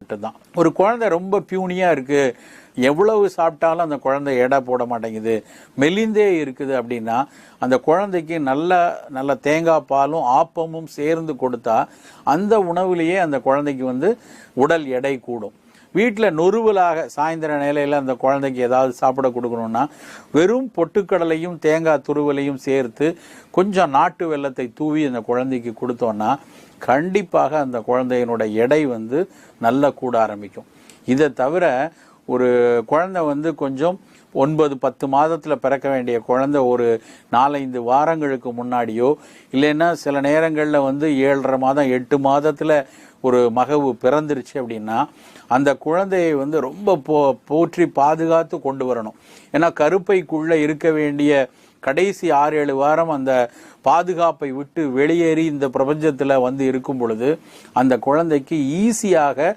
தான். ஒரு குழந்தை ரொம்ப பியூனியா இருக்கு, எவ்வளவு சாப்பிட்டாலும் அந்த குழந்தை எடை போட மாட்டேங்குது, மெலிந்தே இருக்குது அப்படின்னா அந்த குழந்தைக்கு நல்ல தேங்காய் பாலும் ஆப்பமும் சேர்ந்து கொடுத்தா அந்த உணவுலேயே அந்த குழந்தைக்கு உடல் எடை கூடும். வீட்டில் நொறுவலாக சாயந்தர நிலையில் அந்த குழந்தைக்கு ஏதாவது சாப்பிட கொடுக்கணும்னா வெறும் பொட்டுக்கடலையும் தேங்காய் துருவலையும் சேர்த்து கொஞ்சம் நாட்டு வெல்லத்தை தூவி அந்த குழந்தைக்கு கொடுத்தோன்னா கண்டிப்பாக அந்த குழந்தையினோட எடை நல்லா கூட ஆரம்பிக்கும். இதை தவிர ஒரு குழந்தை கொஞ்சம் 9-10 மாதத்தில் பிறக்க வேண்டிய குழந்தை ஒரு 4-5 வாரங்களுக்கு முன்னாடியோ இல்லைன்னா சில நேரங்களில் 7.5 மாதம் 8 மாதத்தில் ஒரு மகவு பிறந்துருச்சு அப்படின்னா அந்த குழந்தையை ரொம்ப போற்றி பாதுகாத்து கொண்டு வரணும். ஏன்னா கருப்பைக்குள்ளே இருக்க வேண்டிய கடைசி 6-7 வாரம் அந்த பாதுகாப்பை விட்டு வெளியேறி இந்த பிரபஞ்சத்தில் இருக்கும் பொழுது அந்த குழந்தைக்கு ஈஸியாக